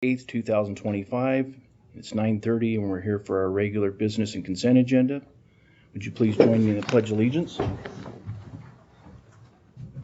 8th, 2025. It's 9:30 and we're here for our regular business and consent agenda. Would you please join me in the Pledge of Allegiance?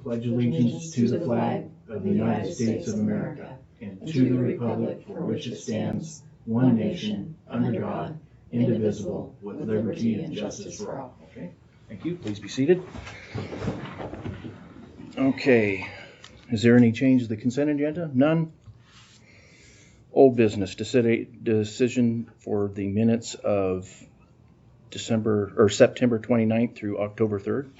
Pledge allegiance to the flag of the United States of America and to the republic for which it stands, one nation, under God, indivisible, with liberty and justice for all. Okay, thank you. Please be seated. Okay, is there any change to the consent agenda? None. Old business, decision for the minutes of September 29th through October 3rd.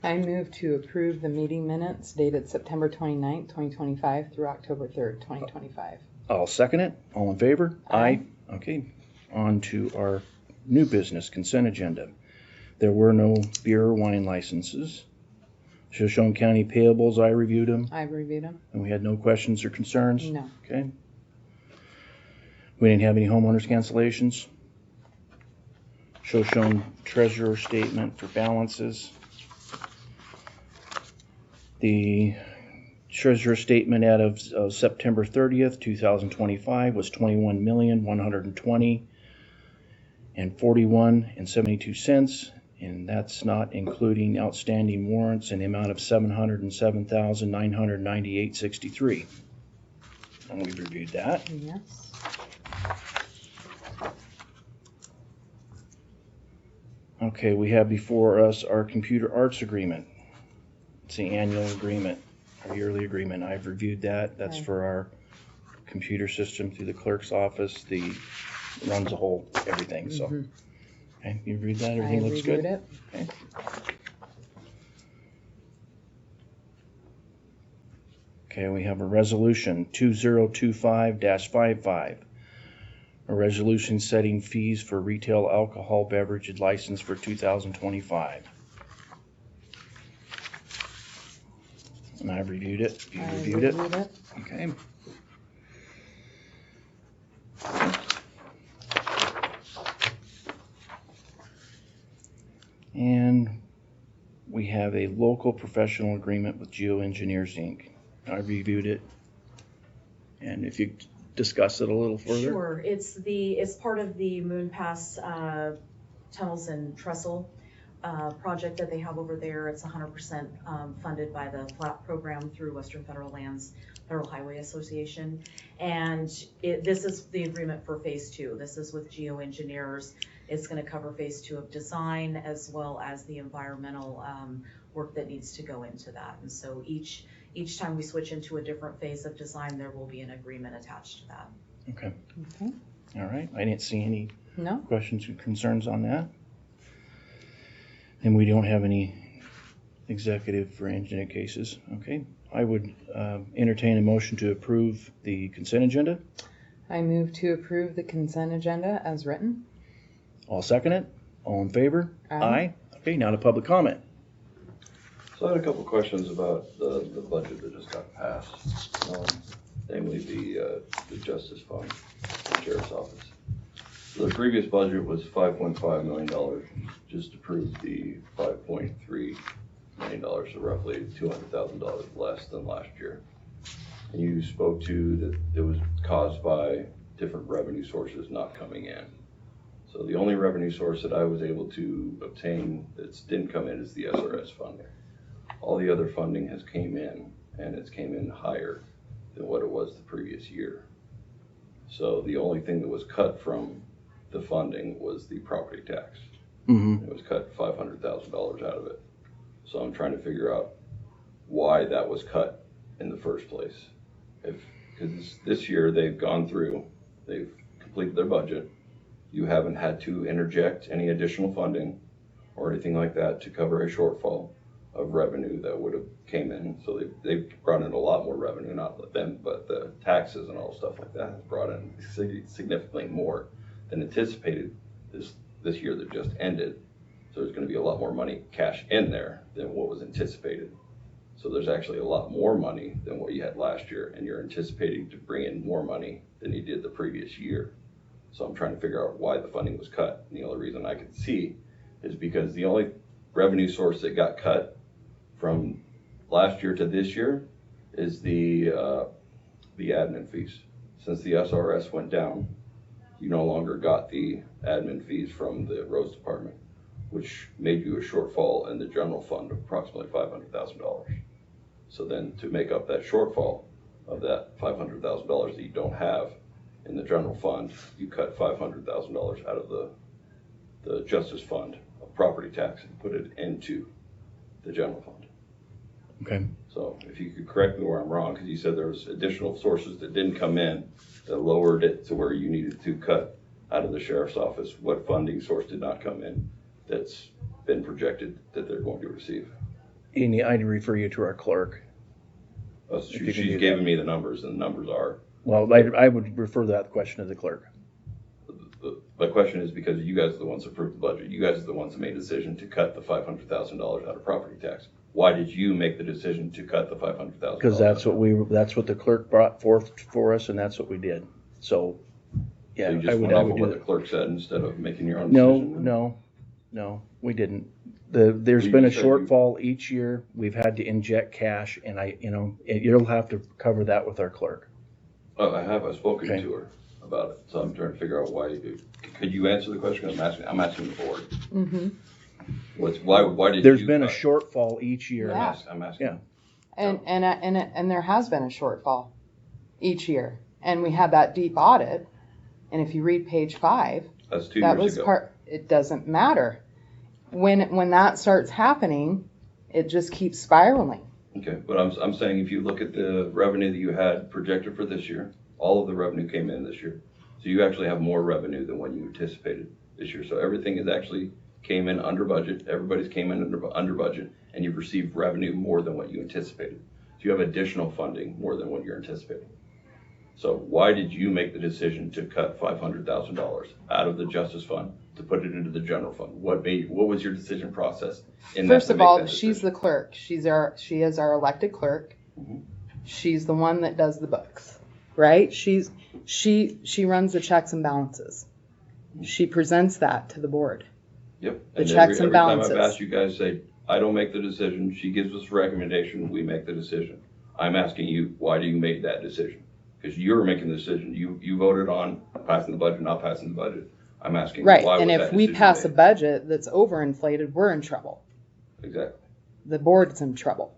I move to approve the meeting minutes dated September 29th, 2025 through October 3rd, 2025. I'll second it. All in favor? Aye. Okay, on to our new business consent agenda. There were no beer or wine licenses. Shoshone County payables, I reviewed them. I've reviewed them. And we had no questions or concerns? No. Okay. We didn't have any homeowners cancellations. Shoshone treasurer statement for balances. The treasurer statement out of September 30th, 2025 was $21,120,041 and 41.72 cents, and that's not including outstanding warrants in the amount of $707,998.63. And we reviewed that. Yes. Okay, we have before us our computer arts agreement. It's the annual agreement, our yearly agreement. I've reviewed that. That's Okay. for our computer system through the clerk's office. Runs the whole everything. So, okay, you read that. Everything looks good. It. Okay. Okay, we have a resolution 2025-55. A resolution setting fees for retail alcohol beverage license for 2025. And I've reviewed it. You reviewed it? Okay. And we have a local professional agreement with Geoengineers Inc. I reviewed it. And if you discuss it a little further. Sure, it's part of the Moon Pass tunnels and trestle project that they have over there. It's 100% funded by the FLAP program through Western Federal Lands Federal Highway Association, and this is the agreement for phase 2. This is with Geoengineers. It's going to cover phase 2 of design as well as the environmental work that needs to go into that. And so each time we switch into a different phase of design, there will be an agreement attached to that. Okay. Okay. All right. I didn't see any No. questions or concerns on that. And we don't have any executive for engineer cases. Okay. I would entertain a motion to approve the consent agenda. I move to approve the consent agenda as written. I'll second it. All in favor? Aye. Okay, now to public comment. So I had a couple questions about the budget that just got passed, namely the Justice Fund, the Sheriff's Office. So the previous budget was $5.5 million, just approved the $5.3 million, so roughly $200,000 less than last year. And you spoke to that it was caused by different revenue sources not coming in. So the only revenue source that I was able to obtain that didn't come in is the SRS funding. All the other funding has came in, and it's came in higher than what it was the previous year. So the only thing that was cut from the funding was the property tax. It was cut $500,000 out of it. So I'm trying to figure out why that was cut in the first place. Because this year they've gone through, they've completed their budget. You haven't had to interject any additional funding or anything like that to cover a shortfall of revenue that would have came in. So they've brought in a lot more revenue, not them, but the taxes and all stuff like that has brought in significantly more than anticipated this year that just ended. So there's going to be a lot more money cash in there than what was anticipated. So there's actually a lot more money than what you had last year, and you're anticipating to bring in more money than you did the previous year. So I'm trying to figure out why the funding was cut. And the only reason I could see is because the only revenue source that got cut from last year to this year is the admin fees. since the SRS went down, you no longer got the admin fees from the roads department, which made you a shortfall in the general fund of approximately $500,000. So then to make up that shortfall of that $500,000 that you don't have in the general fund, you cut $500,000 out of the justice fund of property tax and put it into the general fund. Okay. So if you could correct me where I'm wrong, because you said there was additional sources that didn't come in that lowered it to where you needed to cut out of the sheriff's office. What funding source did not come in that's been projected that they're going to receive? Amy, I'd refer you to our clerk. She's you can do giving me the numbers, and the numbers are. Well, I would refer that question to the clerk. My question is because you guys are the ones that approved the budget. You guys are the ones that made the decision to cut the $500,000 out of property tax. Why did you make the decision to cut the $500,000? Because that's what the clerk brought forth for us, and that's what we did. So, yeah, So you I just would went off do of what the that. clerk said instead of making your own decision? No, we didn't. There's You been a just said you- shortfall each year. We've had to inject cash, and you'll have to cover that with our clerk. Oh, I have. I've spoken Okay. to her about it. So I'm trying to figure out why. Could you answer the question? I'm asking the board. Mm-hmm. Why did There's you been a cut? shortfall each year. Yeah. I'm asking. Yeah. And there has been a shortfall each year. And we had that deep audit. And if you read page 5, That's 2 that years was ago. it doesn't matter. When that starts happening, it just keeps spiraling. Okay, but I'm saying if you look at the revenue that you had projected for this year, all of the revenue came in this year. So you actually have more revenue than what you anticipated this year. So everything is actually came in under budget. Everybody's came in under budget, and you've received revenue more than what you anticipated. So you have additional funding more than what you're anticipating. So why did you make the decision to cut $500,000 out of the justice fund to put it into the general fund? What was your decision process in that First to of make all, that she's decision? the clerk. She is our elected clerk. Mhm. She's the one that does the books, right? She runs the checks and balances. She presents that to the board. Yep. The And checks and every time balances. I've asked you guys, say, I don't make the decision. She gives us a recommendation. We make the decision. I'm asking you, why do you make that decision? Because you're making the decision. You voted on passing the budget, not passing the budget. I'm asking Right, why and was if that we decision pass a made? budget that's overinflated, we're in trouble. Exactly. The board's in trouble.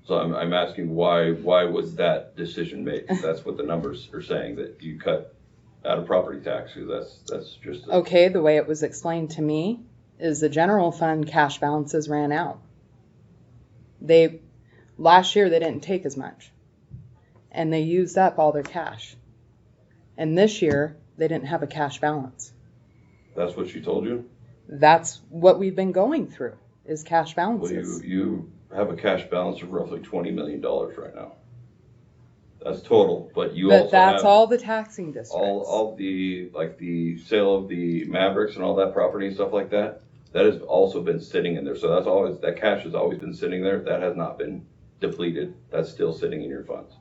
So I'm asking why was that decision made? 'Cause that's what the numbers are saying, that you cut out of property tax. 'Cause that's just Okay, the way it was explained to me is the general fund cash balances ran out. Last year they didn't take as much, and they used up all their cash. And this year they didn't have a cash balance. that's what she told you. That's what we've been going through is cash Well, balances. you have a cash balance of roughly $20 million right now. That's total, but you But also that's have all the taxing districts. all the, like the sale of the Mavericks and all that property and stuff like that. That has also been sitting in there. So that cash has always been sitting there. That has not been depleted. That's still sitting in your funds.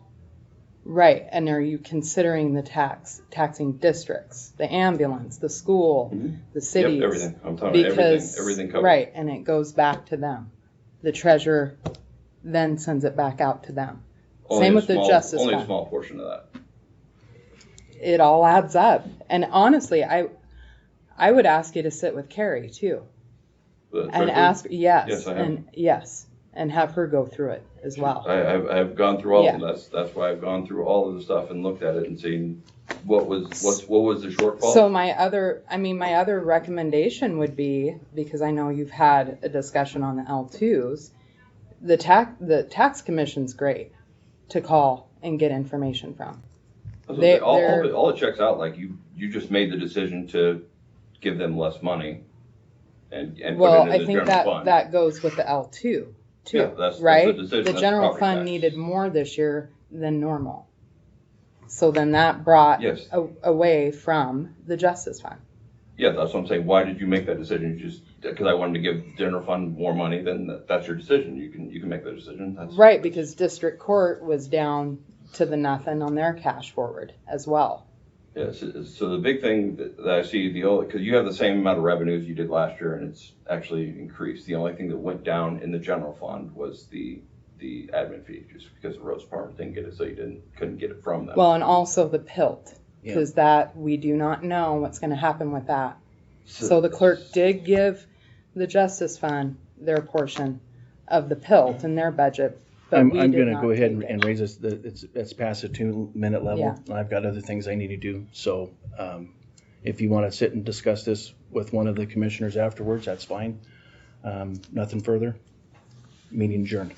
Right, and are you considering the taxing districts, the ambulance, the school, Mhm. the cities? Yep, everything. I'm talking about everything covered. Right, and it goes back to them. The treasurer then sends it back out to them. Only Same a with the small- justice Only a fund. small portion of that. It all adds up. And honestly, I would ask you to sit with Carrie too. The And treasurer? ask, Yes, I have. and have her go through it as well. I've gone through all Yeah. of them. That's why I've gone through all of the stuff and looked at it and seen what was the shortfall. So my other recommendation would be, because I know you've had a discussion on the L2s, the tax commission's great to call and get information from. That's what They- all they're- it checks out like you just made the decision to give them less money and put Well, it I in the think general fund. that goes with the L2 too, Yeah, that's right? the decision. The That's general property fund tax. needed more this year than normal. So then that brought Yes. away from the justice fund. Yeah, that's what I'm saying. Why did you make that decision? Just because I wanted to give the general fund more money, then that's your decision. You can make that decision. That's Right, because district court was down to the nothing on their cash forward as well. Yeah, so the big thing that I see, because you have the same amount of revenues you did last year, and it's actually increased. The only thing that went down in the general fund was the the admin fee, just because the roads department didn't get it, so you couldn't get it from them. Well, and also the PILT, because that, we do not know what's gonna happen with that. So the clerk did give the Justice Fund their portion of the PILT in their budget, but I'm we gonna did not go ahead take it. and raise this, it's past the 2-minute level. I've got other things I need to do, so, if you wanna sit and discuss this with one of the commissioners afterwards, that's fine. Nothing further. Meeting adjourned.